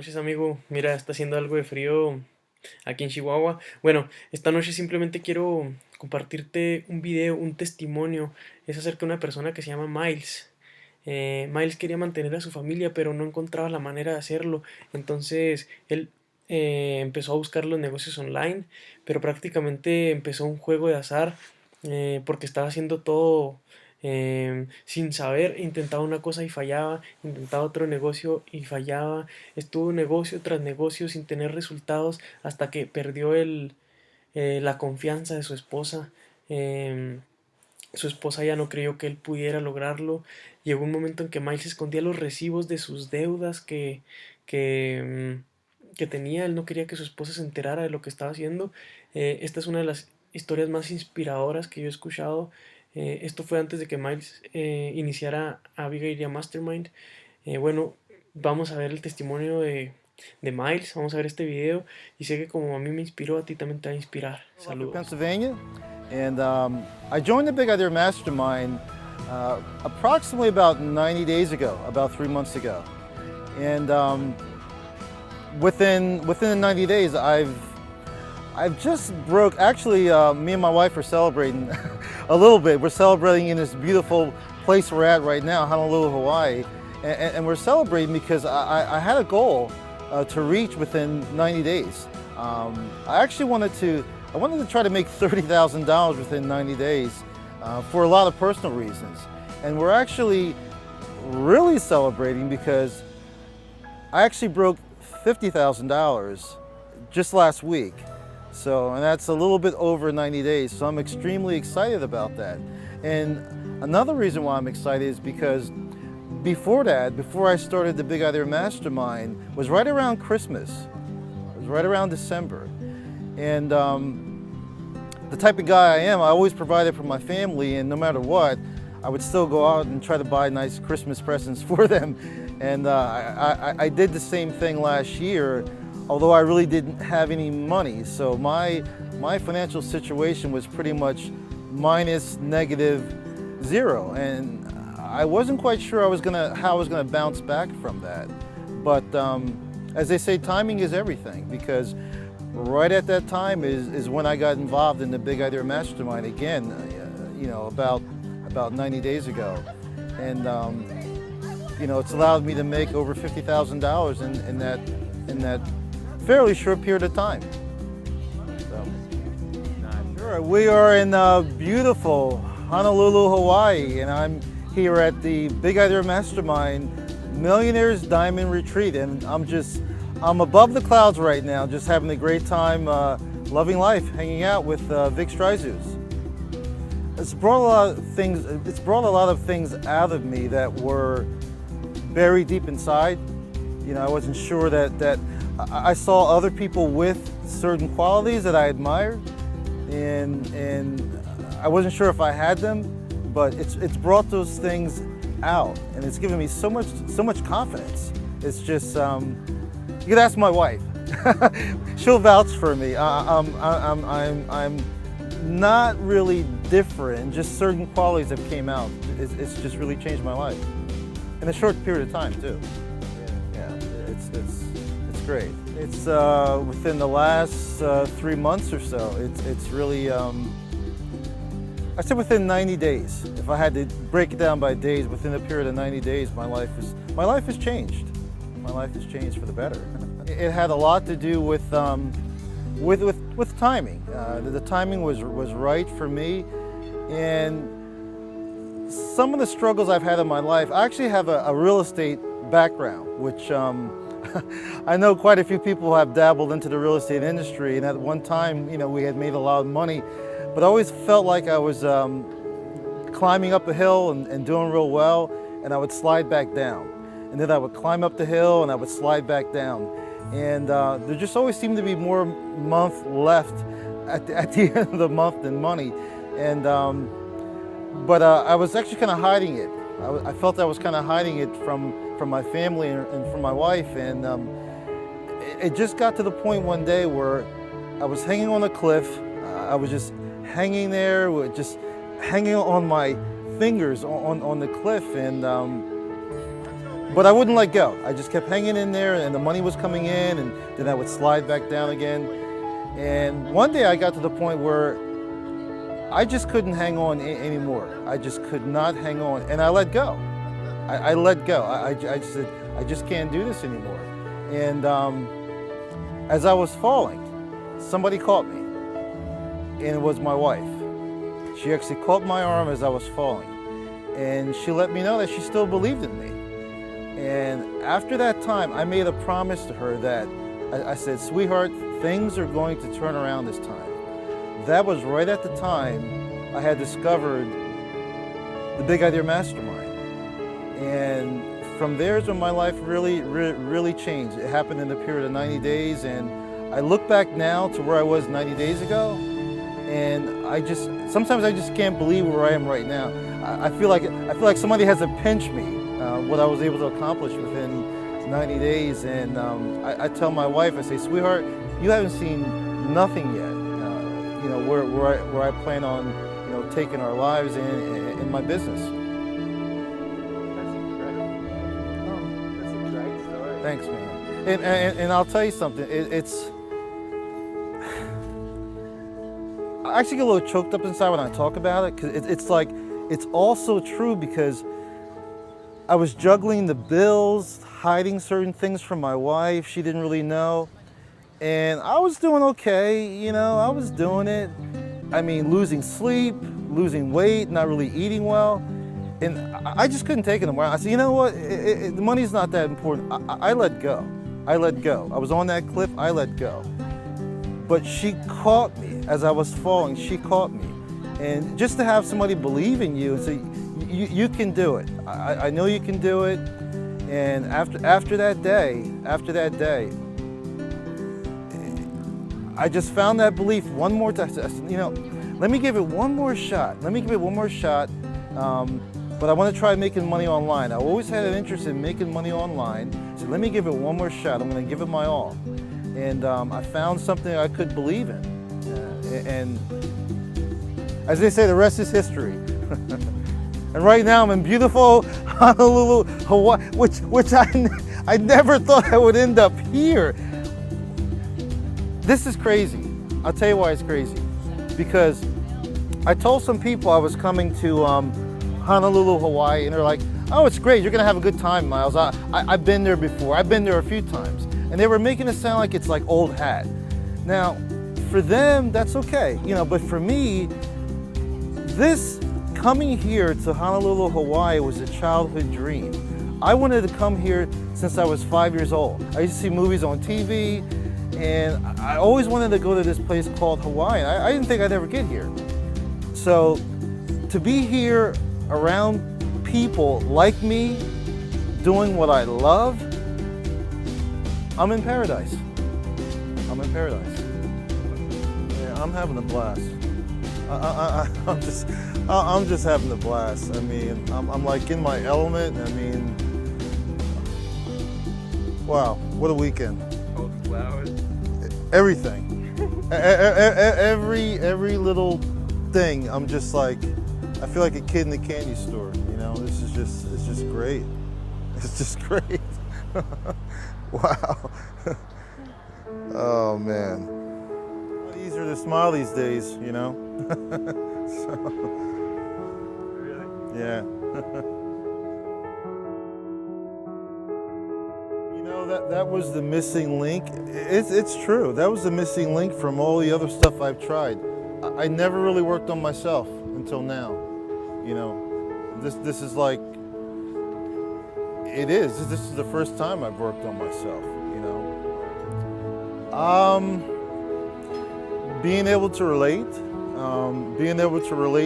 noches, amigo. Mira, está haciendo algo de frío aquí en Chihuahua. Bueno, esta noche simplemente quiero compartirte un video, un testimonio. Es acerca de una persona que se llama Miles. Miles quería mantener a su familia, pero no encontraba la manera de hacerlo. Entonces, él empezó a buscar los negocios online, pero prácticamente empezó un juego de azar porque estaba haciendo todo sin saber. Intentaba una cosa y fallaba, intentaba otro negocio y fallaba. Estuvo negocio tras negocio sin tener resultados hasta que perdió la confianza de su esposa. Em, Su esposa ya no creyó que él pudiera lograrlo. Llegó un momento en que Miles escondía los recibos de sus deudas que tenía. Él no quería que su esposa se enterara de lo que estaba haciendo. Esta es una de las historias más inspiradoras que yo he escuchado. Esto fue antes de que Miles iniciara Abigail y a Mastermind. Bueno, vamos a ver el testimonio de Miles. Vamos a ver este video. Y sé que como a mí me inspiró, a ti también te va a inspirar. From Saludos. Pennsylvania, and I joined the Big Idea Mastermind approximately about 90 days ago, about 3 months ago, and within the 90 days, I've just broke. Actually, me and my wife are celebrating a little bit. We're celebrating in this beautiful place we're at right now, Honolulu, Hawaii, and we're celebrating because I had a goal to reach within 90 days. I actually I wanted to try to make $30,000 within 90 days for a lot of personal reasons. And we're actually really celebrating because I actually broke $50,000 just last week. So, and that's a little bit over 90 days. So I'm extremely excited about that. And another reason why I'm excited is because before that, before I started the Big Idea Mastermind, was right around Christmas. It was right around December. And the type of guy I am, I always provided for my family, and no matter what, I would still go out and try to buy nice Christmas presents for them. And I did the same thing last year, although I really didn't have any money. So my financial situation was pretty much minus negative zero. And I wasn't quite sure how I was gonna bounce back from that. But as they say, timing is everything, because right at that time is when I got involved in the Big Idea Mastermind again, about 90 days ago. And it's allowed me to make over $50,000 in that fairly short period of time. So, sure, we are in beautiful Honolulu, Hawaii, and I'm here at the Big Idea Mastermind Millionaires Diamond Retreat, and I'm above the clouds right now, just having a great time, loving life, hanging out with Vic Stryzus. It's brought a lot of things out of me that were buried deep inside. I wasn't sure that I saw other people with certain qualities that I admired, and I wasn't sure if I had them, but it's brought those things out, and it's given me so much confidence. It's just you could ask my wife; she'll vouch for me. I'm not really different. Just certain qualities that came out. It's just really changed my life in a short period of time too. Yeah, it's great. It's within the last 3 months or so. It's really. I said within 90 days. If I had to break it down by days, within a period of 90 days, my life has changed. My life has changed for the better. It had a lot to do with timing. The timing was right for me, and some of the struggles I've had in my life. I actually have a real estate background, which I know quite a few people have dabbled into the real estate industry, and at one time, we had made a lot of money. But I always felt like I was climbing up a hill and doing real well, and I would slide back down. And then I would climb up the hill and I would slide back down. And there just always seemed to be more month left at the end of the month than money. And but I was actually kind of hiding it. I felt I was kind of hiding it from my family and from my wife. And it just got to the point one day where I was hanging on a cliff. I was just hanging there, just hanging on my fingers on the cliff, and but I wouldn't let go. I just kept hanging in there, and the money was coming in, and then I would slide back down again. And one day I got to the point where I just couldn't hang on anymore. I just could not hang on, and I let go. I let go. I just said, I just can't do this anymore. And as I was falling, somebody caught me, and it was my wife. She actually caught my arm as I was falling, and she let me know that she still believed in me. And after that time, I made a promise to her that I said, sweetheart, things are going to turn around this time. That was right at the time I had discovered the Big Idea Mastermind. And from there is when my life really changed. It happened in the period of 90 days, and I look back now to where I was 90 days ago, and sometimes I just can't believe where I am right now. I feel like somebody has to pinch me, what I was able to accomplish within 90 days. And I tell my wife, I say, sweetheart, you haven't seen nothing yet. You know, where I plan on, you know, taking our lives in my business. That's incredible. Oh, that's a great story. Thanks, man. And I'll tell you something. I actually get a little choked up inside when I talk about it, because it's like, it's also true, because I was juggling the bills, hiding certain things from my wife. She didn't really know. And I was doing okay, you know, I was doing it. I mean, losing sleep, losing weight, not really eating well. And I just couldn't take it anymore. I said, you know what, the money's not that important. I let go. I let go. I was on that cliff, I let go. But she caught me as I was falling, she caught me. And just to have somebody believe in you and say, you can do it. I know you can do it. And after that day, I just found that belief one more time. I said, you know, let me give it one more shot. Let me give it one more shot. But I want to try making money online. I always had an interest in making money online. So let me give it one more shot. I'm going to give it my all. And I found something I could believe in. And as they say, the rest is history. And right now I'm in beautiful Honolulu, Hawaii, which I never thought I would end up here. This is crazy. I'll tell you why it's crazy. Because I told some people I was coming to Honolulu, Hawaii, and they're like, oh, it's great, you're gonna have a good time, Miles. I've been there before, I've been there a few times. And they were making it sound like it's like old hat. Now, for them, that's okay, you know, but for me, this coming here to Honolulu, Hawaii was a childhood dream. I wanted to come here since I was 5 years old. I used to see movies on TV, and I always wanted to go to this place called Hawaii. I didn't think I'd ever get here. So to be here around people like me, doing what I love, I'm in paradise. I'm in paradise. Yeah, I'm having a blast. I'm just having a blast. I mean, I'm like in my element. I mean, wow, what a weekend. All the flowers. Everything. Every little thing. I'm just like, I feel like a kid in a candy store. You know, it's just great. It's just great. Wow. Oh man. It's easier to smile these days, you know. So, Really? yeah. You know, that was the missing link. It's true. That was the missing link from all the other stuff I've tried. I never really worked on myself until now. You know, this is like, this is the first time I've worked on myself, you know. Being able to relate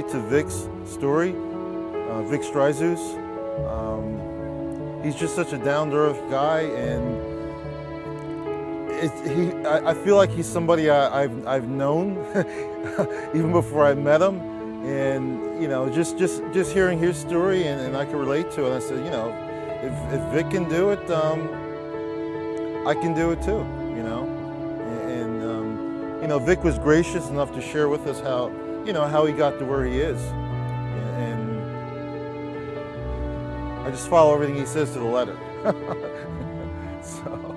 to Vic's story, Vic Stryzus. He's just such a down-to-earth guy, and I feel like he's somebody I've known even before I met him. And you know, just hearing his story, and I can relate to it. I said, you know, if Vic can do it, I can do it too. You know, and you know, Vic was gracious enough to share with us how he got to where he is, and I just follow everything he says to the letter. So